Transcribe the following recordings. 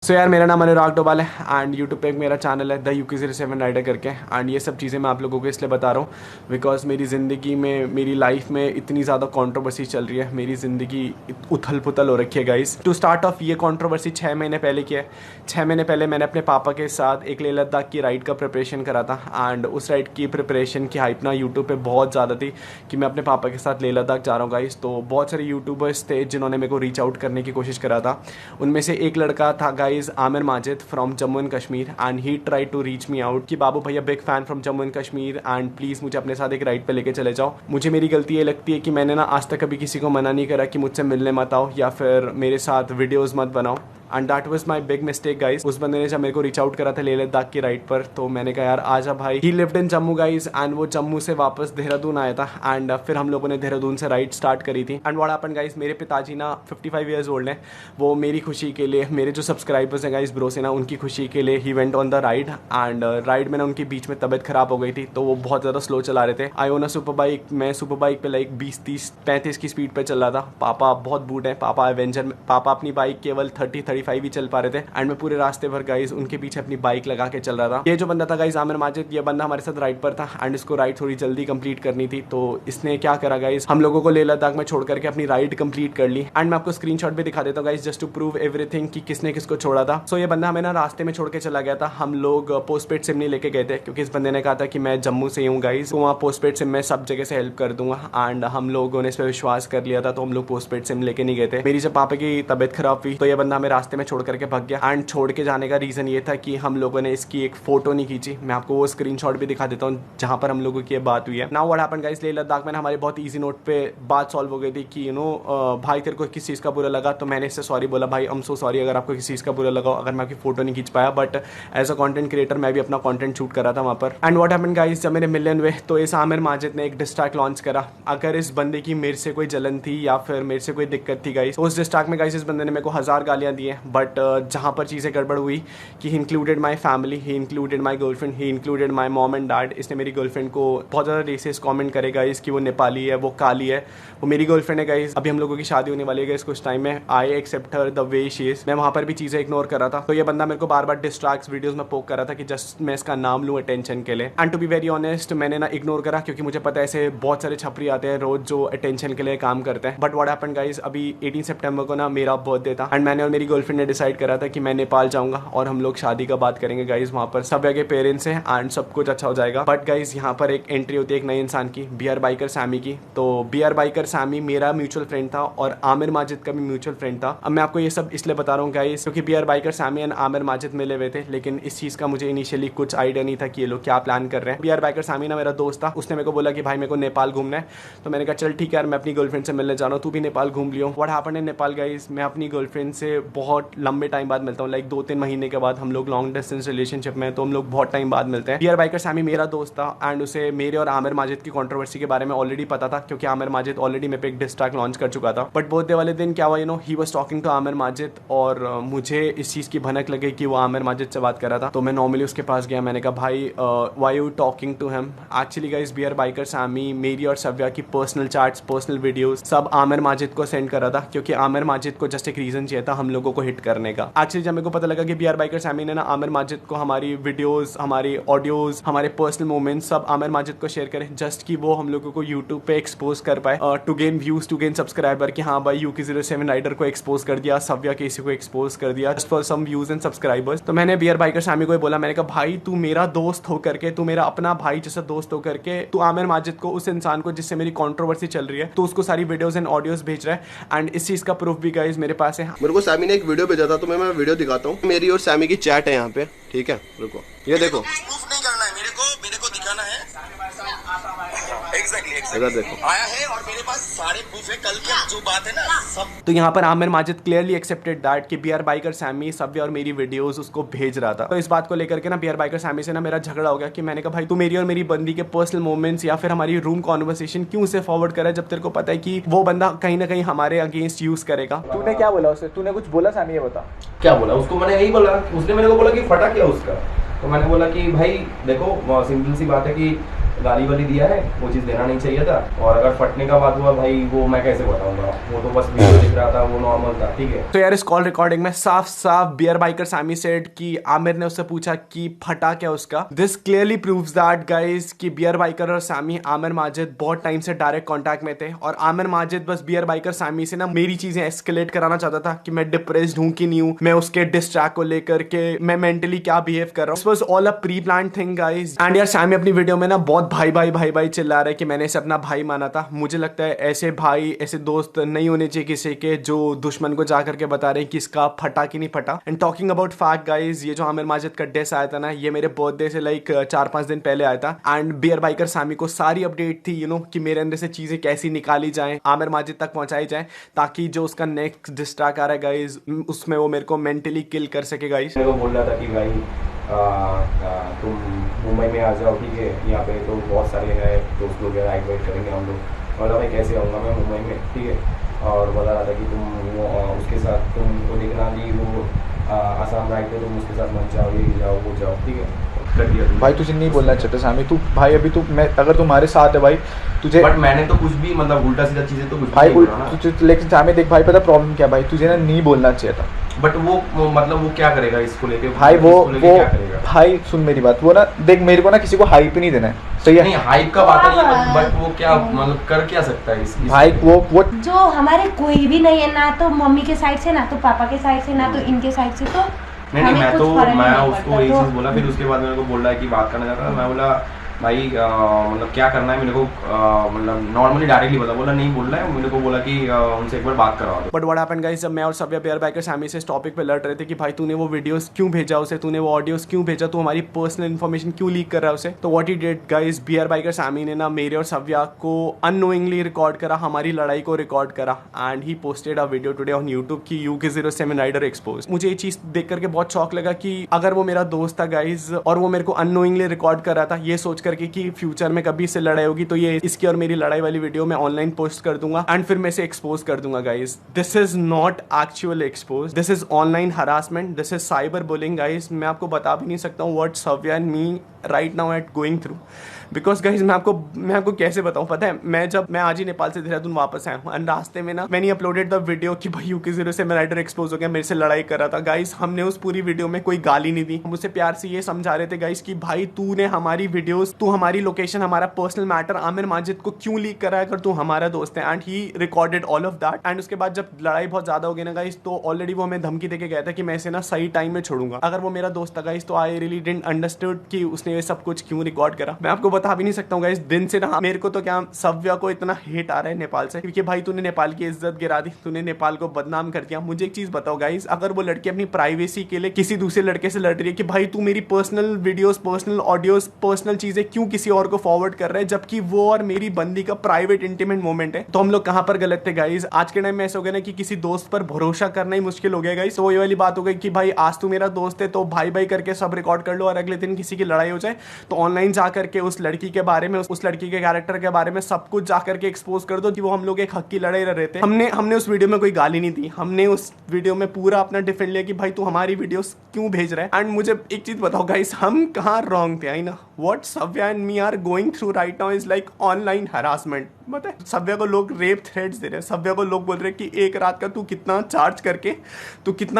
सो यार मेरा नाम अनुराग डोभाल है एंड यूट्यूब पे एक मेरा चैनल है द UK07 राइडर करके। एंड ये सब चीज़ें मैं आप लोगों को इसलिए बता रहा हूँ बिकॉज मेरी ज़िंदगी में मेरी लाइफ में इतनी ज़्यादा कंट्रोवर्सी चल रही है, मेरी ज़िंदगी उथल पुथल हो रखी है गाइस। टू स्टार्ट ऑफ ये कंट्रोवर्सी 6 महीने पहले की है। 6 महीने पहले मैंने अपने पापा के साथ एक लेह लद्दाख की राइड का प्रिपरेशन करा था एंड उस राइड की प्रिपरेशन की हाइप ना यूट्यूब पर बहुत ज़्यादा थी कि मैं अपने पापा के साथ लेह लद्दाख जा रहा हूँ गाइस। तो बहुत सारे यूट्यूबर्स थे जिन्होंने मेरे को रीच आउट करने की कोशिश करा था। उनमें से एक लड़का था guys Aamir Majid from Jammu and Kashmir and he tried to reach me out कि बाबू भैया big fan from Jammu and Kashmir and please मुझे अपने साथ एक राइड पे लेके चले जाओ। मुझे मेरी गलती ये लगती है कि मैंने ना आज तक कभी किसी को मना नहीं करा कि मुझसे मिलने मत आओ या फिर मेरे साथ वीडियोस मत बनाओ and that was my big mistake guys. उस बंदे ने जब मेरे को रीच आउट करा था लेह लद्दाख की राइड पर तो मैंने कहा यार आजा भाई। ही lived in Jammu guys and वो जम्मू से वापस देहरादून आया था एंड फिर हम लोगों ने देहरादून से राइड स्टार्ट करी थी। एंड व्हाट हैपेंड गाइस, मेरे पिताजी ना 55 ईयर्स ओल्ड हैं। वो मेरी खुशी के लिए, मेरे जो सब्सक्राइबर्स हैं गाइस ब्रो से ना, उनकी खुशी के लिए he went on the ride and ride में ना उनके बीच में तबियत खराब हो गई थी तो वो बहुत ज़्यादा स्लो चला रहे थे। आई ओन अ सुपर बाइक, मैं सुपर बाइक पे लाइक 20-30-35 की स्पीड पे चल रहा था। पापा बहुत बूढ़े हैं, पापा एवेंजर, पापा अपनी बाइक केवल 30-35 ही चल पा रहे थे एंड मैं पूरे रास्ते भर गाइस उनके पीछे अपनी बाइक लगा के चल रहा था। ये जो बंदा था गाइस आमिर माजिद, ये बंदा हमारे साथ राइड पर था एंड इसको राइड थोड़ी जल्दी कंप्लीट करनी थी तो इसने क्या करा गाइस, हम लोगों को लेह लद्दाख में छोड़ करके अपनी राइड कंप्लीट कर ली। एंड मैं आपको स्क्रीनशॉट भी दिखा देता हूँ guys just to prove everything कि किसने किसको छोड़ा था। सो ये बंदा हमें ना रास्ते में छोड़ के चला गया था। हम लोग पोस्टपेड सिम नहीं लेके गए थे क्योंकि इस बंदे ने कहा था कि मैं जम्मू से हूँ गाइस, तो वहाँ पोस्टपेड सिम में सब जगह से हेल्प कर दूंगा एंड हम लोगों ने इस पर विश्वास कर लिया था तो हम लोग पोस्टपेड सिम लेके नहीं गए थे। मेरी जब पापा की तबियत खराब हुई तो ये बंदा हमें रास्ते में छोड़ करके भाग गया एंड छोड़ के जाने का रीज़न ये था कि हम लोगों ने इसकी एक फ़ोटो नहीं खींची। मैं आपको वो स्क्रीनशॉट भी दिखा देता हूँ जहाँ पर हम लोगों की ये बात हुई है। Now what happened guys, Leh Ladakh में हमारे बहुत इजी नोट पे बात सॉल्व हो गई थी कि भाई तेरे को किस चीज़ का बुरा लगा, तो मैंने इससे सॉरी बोला, भाई आई एम सो सॉरी अगर आपको किसी चीज़ का बुरा लगा अगर मैं आपकी फ़ोटो नहीं खींच पाया, but as a content creator मैं भी अपना कंटेंट शूट करा था वहाँ पर। एंड व्हाट हैपेंड गाइस, जब मेरे मिलियन हुए तो इस आमिर माजिद ने एक डिस्ट्रैक लॉन्च करा। अगर इस बंदे की मेरे से कोई जलन थी या फिर मेरे से कोई दिक्कत थी गाइस, उस डिस्ट्रैक में गाइस इस बंदे ने मेरे को 1000 गालियाँ दी हैं, बट जहाँ पर चीज़ें गड़बड़ हुई कि he included my family, he included my girlfriend, he included my mom and dad. इसने मेरी गर्लफ्रेंड को बहुत ज़्यादा रेसिस कमेंट करे गाइस कि वो नेपाली है, वो काली है। वो मेरी गर्लफ्रेंड है गाइस, अभी हम लोगों की शादी होने वाली है गाइस कुछ टाइम में। I accept her the way she is. मैं वहाँ पर भी चीज़ें इग्नोर कर रहा था तो ये बंदा मेरे को बार बार डिस्ट्रैक्ट्स वीडियोस में पोक कर रहा था कि जस्ट मैं इसका नाम लूँ अटेंशन के लिए। And to be very honest मैंने ना इग्नोर करा क्योंकि मुझे पता है ऐसे बहुत सारे छपरी आते हैं रोज जो अटेंशन के लिए काम करते हैं। बट व्हाट हैपेंड गाइस, अभी 18 सितंबर को ना मेरा बर्थडे था एंड मैंने और मेरी गर्लफ्रेंड ने डिसाइड करा था कि मैं नेपाल जाऊँगा और हम लोग शादी का बात करेंगे गाइस। वहाँ पर सब के पेरेंट्स हैं एंड सब कुछ अच्छा हो जाएगा। बट गाइस यहाँ पर एक एंट्री होती है एक नए इंसान की, BR बाइकर सैमी की। तो BR बाइकर सैमी मेरा म्यूचुअल फ्रेंड था और आमिर माजिद का भी म्यूचुअल फ्रेंड था। अब मैं आपको ये सब इसलिए बता रहा हूँ गाइस क्योंकि BR biker Sammy and Aamir Majid मिले हुए थे, लेकिन इस चीज़ का मुझे इनिशियली कुछ आइडिया नहीं था कि ये लोग क्या प्लान कर रहे हैं। BR बाइकर सैमी ना मेरा दोस्त था, उसने मेरे को बोला कि भाई मेरे को नेपाल घूमना है, तो मैंने कहा चल ठीक है यार मैं अपनी गर्लफ्रेंड से मिलने जा रहा हूँ, तू भी नेपाल घूम लियो। What happened in Nepal guys, मैं अपनी गर्लफ्रेंड से बहुत लंबे टाइम बाद मिलता हूँ, लाइक 2-3 महीने के बाद। हम लोग लॉन्ग डिस्टेंस रिलेशनशिप में तो हम लोग बहुत टाइम बाद मिलते हैं। BR बाइकर सैमी मेरा दोस्त था एंड उसे मेरे और आमिर माजिद की कंट्रोवर्सी के बारे में ऑलरेडी पता था क्योंकि आमिर माजिद ऑलरेडी मेरे पे एक डिस ट्रैक लॉन्च कर चुका था। बट बर्थडे वाले दिन क्या हुआ, he was talking to Aamir Majid और मुझे इस चीज़ की भनक लगी कि वो आमिर माजिद से बात कर रहा था। तो मैं नॉर्मली उसके पास गया, मैंने कहा भाई why you talking to him. Actually guys BR biker Sammy मेरी और सव्या की पर्सनल चैट्स, पर्सनल वीडियोस सब आमिर माजिद को सेंड करा था क्योंकि आमिर माजिद को जस्ट एक रीजन चाहिए था हम लोगों को हिट करने का। एक्चुअली जब मेरे को पता लगा कि BR बाइकर सैमी ने ना आमिर माजिद को हमारी वीडियोस, हमारी ऑडियोज, हमारे पर्सनल मोमेंट्स सब आमिर माजिद को शेयर करें जस्ट कि वो हम लोगों को यूट्यूब पे एक्सपोज कर पाए, to gain views, to gain subscriber कि हाँ भाई UK07 राइडर को एक्सपोज कर दिया, सव्या केसी को एक्सपोज कर दिया just for some views and subscribers. तो मैंने BR बाइकर सैमी को बोला, मैंने कहा भाई तू मेरा दोस्त होकर के, तू मेरा अपना भाई जैसा दोस्त होकर के तू आमिर माजिद को, उस इंसान को जिससे मेरी कंट्रोवर्सी चल रही है, तो उसको सारी वीडियोस एंड ऑडियोज भेज रहा है एंड इस चीज का प्रूफ भी गाइस मेरे पास है। मेरे को सैमी ने एक वीडियो भेजा था तो मैं वीडियो दिखाता हूँ। मेरी और सैमी की चैट है यहाँ पे, ठीक है, रुको ये देखो। प्रूफ नहीं करना है मेरे को दिखाना है। एग्जैक्टली देखो आया है और मेरे पास सारे प्रूफ है, कल की जो बात है ना सब। तो यहाँ पर Aamir Majid clearly accepted that कि BR बाइकर सैमी सव्या और मेरी वीडियोस उसको भेज रहा था। तो इस बात को लेकर के ना BR बाइकर सैमी से ना मेरा झगड़ा हो गया कि मैंने कहा भाई तू मेरी और मेरी बंदी के पर्सनल मोमेंट्स या फिर हमारी रूम कॉन्वर्सेशन क्यों से फॉरवर्ड करा जब तेरे को पता है कि वो बंदा कहीं ना कहीं हमारे अगेंस्ट यूज करेगा। तूने क्या बोला उसे, तूने कुछ बोला सैमी, ये बता। क्या बोला उसको, मैंने यही बोला, उसने मेरे को बोला कि फटा क्या उसका, तो मैंने बोला कि भाई देखो सिंपल सी बात है कि गाली वाली दिया है, वो चीज़ देना नहीं चाहिए था। और अगर फटने का बात हुआ भाई, वो मैं कैसे बताऊंगा, वो तो बस वीडियो दिख रहा था, वो नॉर्मल था, ठीक है। तो यार इस कॉल रिकॉर्डिंग में साफ साफ बियर बाइकर सैमी सेड कि आमिर ने उससे पूछा कि फटा क्या उसका। This clearly proves that guys कि बियर बाइकर और सैमी आमिर माजिद बहुत टाइम से डायरेक्ट कांटेक्ट में थे, और आमिर माजिद बस बियर बाइकर सैमी से ना मेरी चीजें एस्केलेट कराना चाहता था कि मैं डिप्रेस्ड हूं कि नहीं हूं, मैं उसके डिस ट्रैक को लेकर के मैं मेंटली क्या बिहेव कर रहा हूं। This was all a pre planned thing guys. And यार सैमी अपनी वीडियो में ना बहुत भाई भाई भाई भाई चिल्ला रहा है कि मैंने इसे अपना भाई माना था। मुझे लगता है ऐसे भाई ऐसे दोस्त नहीं होने चाहिए किसी के जो दुश्मन को जाकर के बता रहे हैं कि इसका फटा कि नहीं फटा। And talking about fact guys, ये जो आमिर माजिद का डिस आया था ना, ये मेरे बर्थडे से लाइक 4-5 दिन पहले आया था। एंड बियर बाइकर सैमी को सारी अपडेट थी कि मेरे अंदर से चीजें कैसी निकाली जाएं, आमिर माजिद तक पहुंचाई जाएं, ताकि जो उसका नेक्स्ट डिस ट्रैक आ रहा है गाइस उसमें वो मेरे को मेंटली किल कर सके गाइस। मेरे को बोल रहा था कि भाई तुम मुंबई में आ जाओ, ठीक है, यहाँ पे तो बहुत सारे हैं दोस्त लोग, राइड वाइड करेंगे हम लोग। बोला भाई कैसे आऊँगा मैं मुंबई में, ठीक है। और बता रहा था कि तुम वो उसके साथ तुमको देखना दी वो आसाम राइड पे, तुम उसके साथ मत जाओ, ये जाओ वो जाओ, ठीक है। कर दिया भाई तुझे नहीं बोलना चाहता सामी, तू भाई अभी तू मैं अगर तुम्हारे साथ है भाई तुझे, बट मैंने तो कुछ भी मतलब उल्टा सीधा चीज़ें तो कुछ भी भाई नहीं बोला ना। तुझे लेकिन सामी देख भाई, पता प्रॉब्लम क्या भाई, तुझे ना नहीं बोलना चाहिए था। बट वो मतलब वो क्या करेगा इसको लेके भाई, वो क्या करेगा? भाई सुन मेरी बात, वो ना देख मेरे को ना किसी को हाइप नहीं देना है, सही है? नहीं हाइप का बात नहीं है, बट वो क्या मतलब कर क्या सकता है इस भाई वो जो हमारे कोई भी नहीं है ना, तो मम्मी के साइड से ना तो पापा के साइड से ना तो इनके साइड से, तो नहीं मैं उसको यही चीज़ बोला। फिर उसके बाद मेरे को बोल रहा है कि बात करना चाहता था। मैं बोला भाई मतलब क्या करना है मेरे को, मतलब नॉर्मली डायरेक्टली बोला नहीं बोल रहा है। मेरे को बोला कि उनसे एक बार बात करवा दो। बट व्हाट हैपेंड गाइस, जब मैं और सव्या बियर बाइकर सैमी से इस टॉपिक पे लड़ रहे थे कि भाई तूने वो वीडियोस क्यों भेजा उसे, तूने वो ऑडियोस क्यों भेजा, तू हमारी पर्सनल इन्फॉर्मेशन क्यों लीक कर रहा है उसे, तो what he did guys, BR biker Sammy ने ना मेरे और सव्या को अननोइंगली रिकॉर्ड करा, हमारी लड़ाई को रिकॉर्ड करा, and he posted a video today on YouTube की UK07 राइडर एक्सपोज। मुझे ये चीज देख करके बहुत शॉक लगा कि अगर वो मेरा दोस्त था गाइज और वो मेरे को अननोइंगली रिकॉर्ड कर रहा था, ये सोच करके कि फ्यूचर में कभी इससे लड़ाई होगी तो ये इसकी और मेरी लड़ाई वाली वीडियो मैं ऑनलाइन पोस्ट कर दूंगा एंड फिर मैं इसे एक्सपोज कर दूंगा guys. This is not actual expose, this is online harassment, this is cyber bullying guys. मैं आपको बता भी नहीं सकता हूँ what Savya and me right now at going through, because guys मैं आपको कैसे बताऊँ। पता है मैं आज ही नेपाल से देहरादून वापस आया हूँ एंड रास्ते में ना मैंने अपलोडेड द वीडियो कि भाई UK07 राइडर एक्सपोज हो गया, मेरे से लड़ाई कर रहा था। गाइज हमने उस पूरी वीडियो में कोई गाली नहीं दी, हम उसे प्यार से ये समझा रहे थे गाइज कि भाई तूने हमारी वीडियोस, तू हमारी लोकेशन, हमारा पर्सनल मैटर आमिर माजिद को क्यों लीक करा है अगर तू हमारा दोस्त है। And he recorded all of that. And उसके बाद जब लड़ाई बहुत ज्यादा हो गई ना गाइज, तो ऑलरेडी वो हमें धमकी देके गया था कि मैं इसे ना सही टाइम में छोड़ूंगा। अगर वो मेरा दोस्त था गाइज तो आई रियली डिडंट अंडरस्टूड कि उसने ये सब कुछ क्यों रिकॉर्ड करा। मैं आपको बता भी नहीं सकता हूँ गाइज, दिन से ना मेरे को तो क्या सव्या को इतना हेट आ रहा है नेपाल से, क्योंकि भाई तूने नेपाल की इज्जत गिरा दी, तूने नेपाल को बदनाम कर दिया। मुझे एक चीज बताओ गाइज, अगर वो लड़की अपनी प्राइवेसी के लिए किसी दूसरे लड़के से लड़ रही है कि भाई तू मेरी personal videos, personal audios, personal चीजें क्यों किसी और को फॉरवर्ड कर रहा है, जबकि वो और मेरी बंदी का प्राइवेट इंटीमेट मोमेंट है, तो हम लोग कहां पर गलत थे गाइज। आज के टाइम में ऐसा हो गया ना कि किसी दोस्त पर भरोसा करना ही मुश्किल हो गया गाइज। तो ये वाली बात हो गई कि भाई आज तू मेरा दोस्त है तो भाई भाई करके सब रिकॉर्ड कर लो, और अगले दिन किसी की लड़ाई हो जाए तो ऑनलाइन जाकर के उस लड़की के बारे में, उस लड़की के कैरेक्टर के बारे में सब कुछ जाकर के एक्सपोज कर दो कि वो हम लोग एक हक की लड़ाई लड़ रहे थे। हमने उस वीडियो में कोई गाली नहीं दी, हमने उस वीडियो में पूरा अपना डिफेंड लिया कि भाई तू हमारी वीडियोस क्यों भेज रहा है। एंड मुझे एक चीज बताओ गाइस, हम कहाँ रॉन्ग थे, आई ना what Savya and me are going through right now is like online harassment. मतलब सव्या को लोग रेप थ्रेट्स दे रहे हैं, सव्या को लोग बोल रहे हैं कि एक रात का तू कितना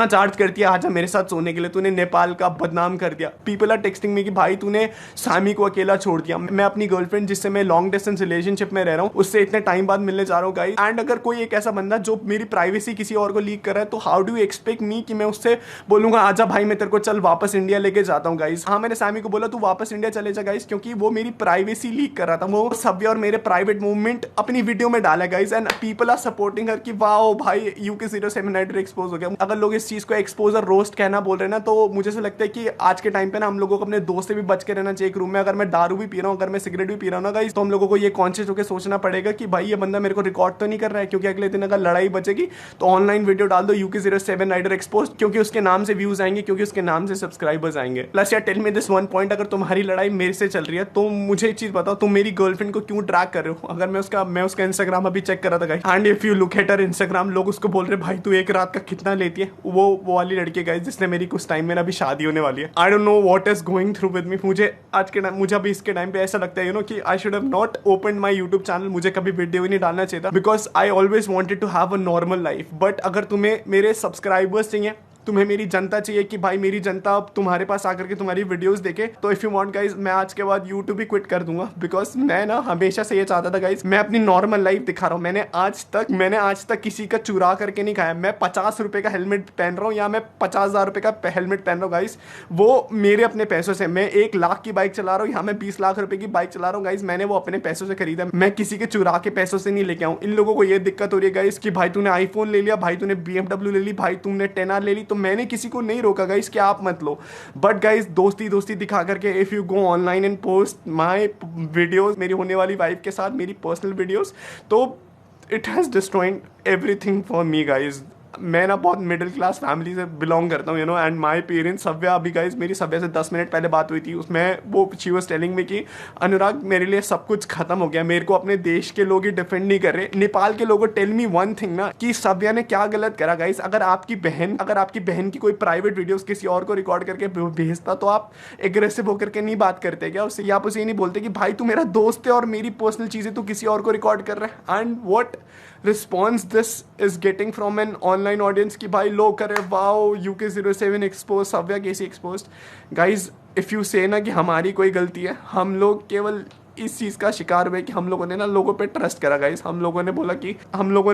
चार्ज करती है आजा मेरे साथ सोने के लिए, तूने नेपाल का बदनाम कर दिया। पीपल आर टेक्सटिंग मी कि भाई तूने सामी को अकेला छोड़ दिया। मैं अपनी गर्लफ्रेंड जिससे मैं लॉन्ग डिस्टेंस रिलेशनशिप में रह रहा हूँ उससे इतने टाइम बाद मिलने जा रहा हूँ गाइस। एंड अगर कोई एक ऐसा बंदा जो मेरी प्राइवेसी किसी और को लीक कर रहा है तो how do you expect me कि मैं उससे बोलूंगा आजा भाई मैं तेरे को चल वापस इंडिया लेके जाता हूँ गाइस। हाँ मैंने सामी को बोला तू वापस इंडिया चले जा गाइस, क्योंकि वो मेरी प्राइवेसी लीक कर रहा था, वो सव्या और मेरे प्राइवेट मूवमेंट अपनी वीडियो में डाला guys. And people are supporting her कि वाओ भाई UK07 राइडर एक्सपोज हो गया। अगर लोग इस चीज को एक्सपोज और रोस्ट कहना बोल रहे हैं ना, तो मुझे से लगता है कि आज के टाइम पे ना हम लोगों को अपने दोस्त से भी बच के रहना चाहिए एक रूम में। अगर मैं दारू भी पी रहा हूँ, अगर मैं सिगरेट भी पी रहा हूँ ना गाइस, तो हम लोगों को ये कॉन्शियस होकर सोचना पड़ेगा कि भाई ये बंदा मेरे को रिकॉर्ड तो नहीं कर रहा है, क्योंकि अगले दिन अगर लड़ाई बचेगी तो ऑनलाइन वीडियो डाल दो UK07 राइडर एक्सपोज, क्योंकि उसके नाम से व्यूज आएंगे, क्योंकि उसके नाम से सब्सक्राइबर्स आएंगे। प्लस यार tell me this one point, अगर तुम्हारी लड़ाई मेरे से चल रही है तो मुझे एक चीज बताओ, तुम मेरी गर्लफ्रेंड को क्यों ट्रैक कर रहे हो। अगर मैं उसका इंस्टाग्राम अभी चेक कर रहा था guys, and if you look at her Instagram, लोग उसको बोल रहे भाई तू एक रात का कितना लेती है। वो वाली लड़की गाइस जिसने मेरी कुछ टाइम में अभी शादी होने वाली है। I don't know what is going through with me. मुझे आज के टाइम, मुझे अभी इसके टाइम पे ऐसा लगता है यू नो कि I should have not open my YouTube channel, मुझे कभी वीडियो ही नहीं डालना चाहिए था, because I always wanted to have a normal life. But अगर तुम्हें मेरे सब्सक्राइबर्स चाहिए, तुम्हें मेरी जनता चाहिए कि भाई मेरी जनता अब तुम्हारे पास आकर के तुम्हारी वीडियोस देखे, तो इफ़ यू वांट गाइज, मैं आज के बाद यूट्यूब ही क्विट कर दूंगा, बिकॉज मैं ना हमेशा से ये चाहता था गाइज, मैं अपनी नॉर्मल लाइफ दिखा रहा हूँ। मैंने आज तक किसी का चुरा करके नहीं खाया। मैं 50 रुपये का हेलमेट पहन रहा हूँ या मैं 50,000 रुपये का हेलमेट पहन रहा हूँ गाइज, वो मेरे अपने पैसों से। मैं 1 लाख की बाइक चला रहा हूँ, यहाँ मैं 20 लाख रुपये की बाइक चला रहा हूँ गाइज, मैंने वो अपने पैसों से खरीदा, मैं किसी के चुरा के पैसों से नहीं लेके आऊँ। इन लोगों को ये दिक्कत हो रही है गाइज कि भाई तूने आईफोन ले लिया, भाई तूने BMW ले ली, भाई तुमने 10R ले ली, तो मैंने किसी को नहीं रोका गाइस कि आप मत लो। बट गाइस दोस्ती दिखा करके if you go online and post my videos, मेरी होने वाली वाइफ के साथ मेरी पर्सनल वीडियोस, तो it has destroying everything for me guys. मैं ना बहुत मिडिल क्लास फैमिली से बिलोंग करता हूँ you know, and my parents, Savya अभी गाइस मेरी सव्या से 10 मिनट पहले बात हुई थी, उसमें वो शी वाज टेलिंग मी कि अनुराग मेरे लिए सब कुछ खत्म हो गया, मेरे को अपने देश के लोग ही डिफेंड नहीं कर रहे। नेपाल के लोगों टेल मी वन थिंग ना कि सव्या ने क्या गलत करा गाइस। अगर आपकी बहन की कोई प्राइवेट वीडियोस किसी और को रिकॉर्ड करके भेजता तो आप एग्रेसिव होकर के नहीं बात करते क्या उससे, या आप उसे ये नहीं बोलते कि भाई तू मेरा दोस्त है और मेरी पर्सनल चीजें तू किसी और को रिकॉर्ड कर रहा है। And what response this is getting from an online audience कि भाई लोग करे वाओ UK07 एक्सपोज, सव्या केसी expose. Guys if you say ना कि हमारी कोई गलती है, हम लोग केवल इस चीज़ का शिकार हुए कि हम लोगों ने ना लोगों पे ट्रस्ट करा गाइस। हम लोगों ने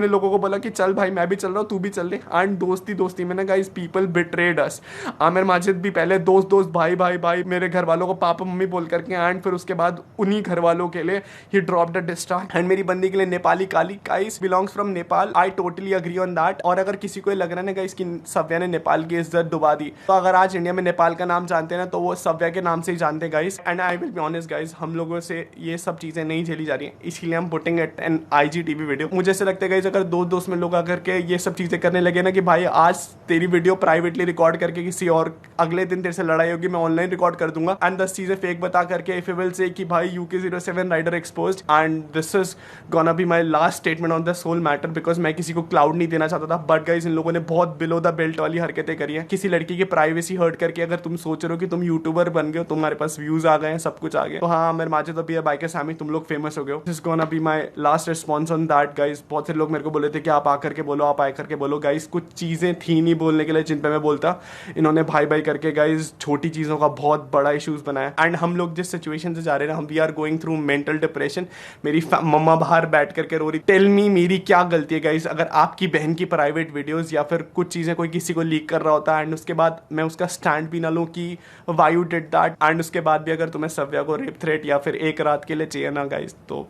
लोगों को बोला कि चल भाई मैं भी चल रहा हूँ, तू भी चल रहे, एंड दोस्ती में ना गाइस पीपल बिट्रेड अस। आमिर माजिद भी पहले दोस्त भाई मेरे घर वालों को पापा मम्मी बोल करके, एंड फिर उसके बाद उन्हीं घर वालों के लिए ही ड्रॉप द डिस्ट्रा। एंड मेरी बंदी के लिए नेपाली काली guys belongs from Nepal, I totally agree on that. और अगर किसी को लग रहा है ना गाइस कि सव्या ने नेपाल की इज्जत डुबा दी, तो अगर आज इंडिया में नेपाल का नाम जानते हैं ना तो वो सव्या के नाम से ही जानते हैं guys. And I will be honest guys, हम लोगों से ये सब चीजें नहीं झेली जा रही हैं, इसीलिए हम putting it in IGTV video. मुझे ऐसा लगता है गाइस अगर दोस्त में लोग आकर के ये सब चीजें करने लगे ना कि भाई आज तेरी वीडियो प्राइवेटली रिकॉर्ड करके किसी और, अगले दिन तेरे से लड़ाई होगी मैं ऑनलाइन रिकॉर्ड कर दूंगा, एंड 10 चीजें फेक बता करके इफ यू विल से कि भाई UK07 rider exposed, and this is gonna be my last statement on this whole matter, because मैं किसी को क्लाउड नहीं देना चाहता था। बट गाइस इन लोगों ने बहुत बिलो द बेल्ट वाली हरकतें करी है, किसी लड़की की प्राइवेसी हर्ट करके। अगर तुम सोच रहे हो कि तुम यूट्यूबर बन गए हो, तुम्हारे पास व्यूज आ गए हैं, सब कुछ आ गया, तो हाँ मेरे माजे तो भी है बाइक सामी, तुम लोग फेमस हो गए हो। This is gonna be my last response on that guys. बहुत से लोग मेरे को बोले थे कि आप आकर के बोलो गाइस, कुछ चीजें थी नहीं बोलने के लिए जिन पे मैं बोलता, इन्होंने भाई करके गाइस छोटी चीजों का बहुत बड़ा इश्यूज बनाया। एंड हम लोग जिस सिचुएशन से जा रहे हैं ना, हम we are going through mental depression. मेरी मम्मा बाहर बैठ करके रो रही, टेल मी मेरी क्या गलती है गाइस। अगर आपकी बहन की प्राइवेट वीडियोस या फिर कुछ चीजें कोई किसी को लीक कर रहा होता है एंड उसके बाद मैं उसका स्टैंड भी ना लूं कि why you did that, and उसके बाद भी अगर तुम्हें सव्या को रेप थ्रेट या फिर एक रात के लिए चाहिए ना गाइस, तो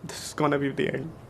this is gonna be the end.